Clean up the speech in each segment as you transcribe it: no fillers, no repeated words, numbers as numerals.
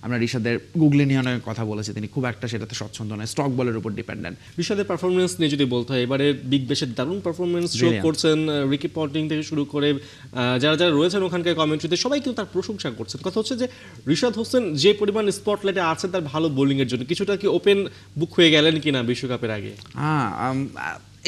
আমরা ঋষাদের গুগলিনিয়নের কথা বলেছি, তিনি খুব একটা সেটাতে স্বচ্ছন্দ নয়, স্টক বলের উপর ডিপেন্ডেন্ট। ঋষাদের পারফরমেন্স নিয়ে যদি বলতে হয়, এবারে বিগ ব্যাশের দারুণ পারফরমেন্স শো Brilliant. করছেন, রিকি পন্টিং থেকে শুরু করে যারা যারা রয়েছেন ওখানকার কমেন্ট্রিতে সবাই কিন্তু তার প্রশংসা করছেন। কথা হচ্ছে যে ঋষাদ হোসেন যে পরিমাণ স্পটলাইটে আছেন তার ভালো বোলিংয়ের জন্য, কিছুটা কি ওপেন বুক হয়ে গেলেন কিনা বিশ্বকাপের আগে?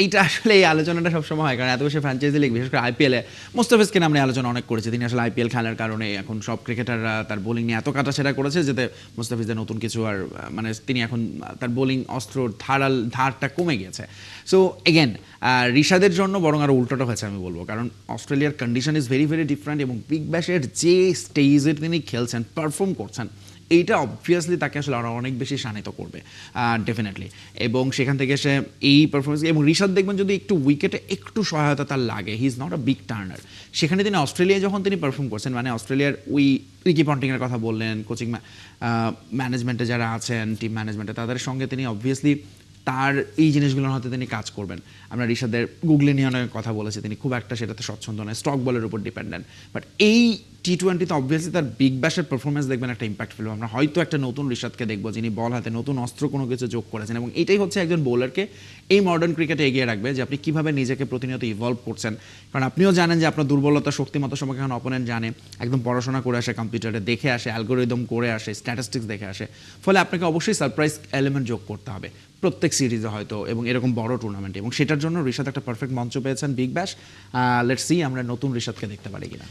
এইটা আসলে এই আলোচনাটা সবসময় হয়, কারণ এত বেশি ফ্র্যাঞ্চাইজি লিগ, বিশেষ করে আইপিএলে মোস্তাফিজকে নিয়ে আমরা আলোচনা অনেক করেছি। তিনি আসলে আইপিএল খেলার কারণে এখন সব ক্রিকেটাররা তার বোলিং নিয়ে এত কাটাছেড়া করেছে যাতে মোস্তাফিজের নতুন কিছু আর মানে তিনি এখন তার বোলিং অস্ত্রর ধারটা কমে গিয়েছে। সো এগেন ঋষাদের জন্য বরং আরও উল্টোটা হয়েছে আমি বলবো, কারণ অস্ট্রেলিয়ার condition is very very different এবং বিগ ব্যাশের যে স্টেজে তিনি খেলছেন, পারফর্ম করছেন, এইটা অবভিয়াসলি তাকে আসলে আরও অনেক বেশি শানিত করবে ডেফিনেটলি। এবং সেখান থেকে সে এই পারফরমেন্স, এবং ঋষাদ দেখবেন যদি একটু উইকেটে একটু সহায়তা তার লাগে, he is not a big Turner. সেখানে তিনি অস্ট্রেলিয়ায় যখন তিনি পারফর্ম করছেন, মানে অস্ট্রেলিয়ার রিকি পন্টিংয়ের কথা বললেন, কোচিং ম্যানেজমেন্টে যারা আছেন, টিম ম্যানেজমেন্টে, তাদের সঙ্গে তিনি অবভিয়াসলি তার এই জিনিসগুলোর হয়তো তিনি কাজ করবেন। আমরা ঋষাদের গুগলিনিয়নের কথা বলেছি, তিনি খুব একটা সেটাতে স্বচ্ছন্দ নয়, স্টক বলের উপর ডিপেন্ডেন্ট। বাট এই টি-20তে অবভিয়াসলি তার বিগ ব্যাশের পারফরমেন্স দেখবেন একটা ইম্প্যাক্ট ফেলবে। আমরা হয়তো একটা নতুন ঋষাদকে দেখবো যিনি বল হাতে নতুন অস্ত্র কোনো কিছু যোগ করেছেন, এবং এটাই হচ্ছে একজন বোলারকে এই মডার্ন ক্রিকেটে এগিয়ে রাখবে, যে আপনি কীভাবে নিজেকে প্রতিনিয়ত ইভলভ করছেন। কারণ আপনিও জানেন যে আপনার দুর্বলতা শক্তিমতো সময় এখন অপোনেন্ট জানে, একদম পড়াশোনা করে আসে, কম্পিউটারে দেখে আসে, অ্যালগোরিদম করে আসে, স্ট্যাটিস্টিক্স দেখে আসে। ফলে আপনাকে অবশ্যই সারপ্রাইজ এলিমেন্ট যোগ করতে হবে প্রত্যেক সিরিজে হয়তো, এবং এরকম বড় টুর্নামেন্টে, এবং সেটার জন্য ঋষাদ একটা পারফেক্ট মঞ্চ পেয়েছেন বিগ ব্যাশ। লেটস সি আমরা নতুন ঋষাদকে দেখতে পারি কিনা।